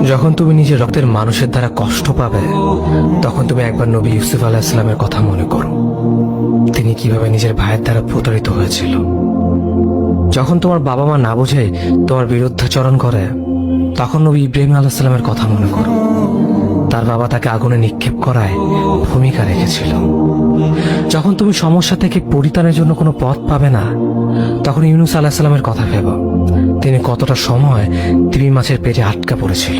যখন তুমি নিজের রক্তের মানুষের দ্বারা কষ্ট পাবে, তখন তুমি একবার নবী ইউসুফ আলাইহিস সালামের কথা মনে করো। তিনি কিভাবে নিজের ভাইয়ের দ্বারা প্রতারিত হয়েছিল। যখন তোমার বাবা মা না বুঝে তোমার বিরুদ্ধাচরণ করে, তখন নবী ইব্রাহিম আলাইহিস সালামের কথা মনে করো। তার বাবা তাকে আগুনে নিক্ষেপ করায় ভূমিকা রেখেছিল। যখন তুমি সমস্যা থেকে পরিত্রাণের জন্য কোনো পথ পাবে না, তখন ইউনুস আলাইহিস সালামের কথা ভেবো। তিনি কতটা সময় তিমি মাছের পেটে আটকা পড়েছিল।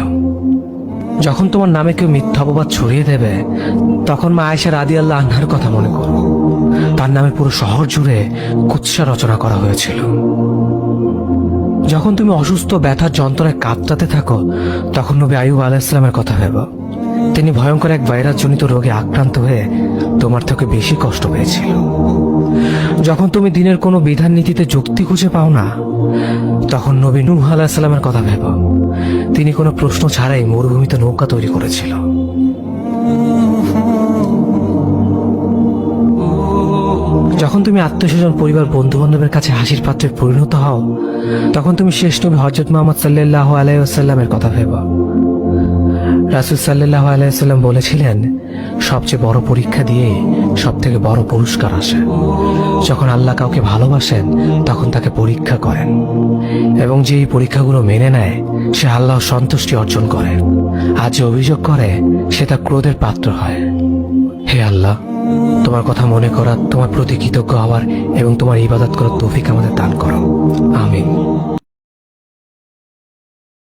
যখন তোমার নামে কেউ মিথ্যা অপবাদ ছড়িয়ে দেবে, তখন মা আয়েশা রাদিয়াল্লাহু আনহার কথা মনে করো। তার নামে পুরো শহর জুড়ে কুৎসা রচনা করা হয়েছিল। যখন তুমি অসুস্থ, ব্যথার যন্ত্রণায় কাঁদতে থাকো, তখন নবী আইয়ুব আলাইহিস সালামের কথা ভেবো। তিনি ভয়ঙ্কর এক ভাইরাস জনিত রোগে আক্রান্ত হয়ে তোমার থেকে বেশি কষ্ট পেয়েছিল। যখন তুমি দিনের কোনো বিধান নীতিতে যুক্তি খুঁজে পাও না, তখন নবী নূহ আলাইহিস সালামের কথা ভেবো। তিনি কোনো প্রশ্ন ছাড়াই মরুভূমিতে নৌকা তৈরি করেছিল। যখন তুমি আত্মীয়স্বজন, পরিবার, বন্ধু বান্ধবের কাছে হাসির পাত্রে পরিণত হও, তখন তুমি শেষ নবী হযরত মুহাম্মদ সাল্লাল্লাহু আলাইহি ওয়াসাল্লামের কথা ভেবো। রাসূল সাল্লাল্লাহু আলাইহি ওয়াসাল্লাম বলেছিলেন, সবচেয়ে বড় পরীক্ষা দিয়ে সব থেকে বড় পুরস্কার আসে। যখন আল্লাহ কাউকে ভালোবাসেন, তখন তাকে পরীক্ষা করেন, এবং যে এই পরীক্ষাগুলো মেনে নেয়, সে আল্লাহর সন্তুষ্টি অর্জন করে। আর যে অভিযোগ করে, সে তার ক্রোধের পাত্র হয়। হে আল্লাহ, তোমার কথা মনে করা, তোমার প্রতি কৃতজ্ঞ হওয়ার এবং তোমার ইবাদত করার তৌফিক আমাদের দান করো। আমিন।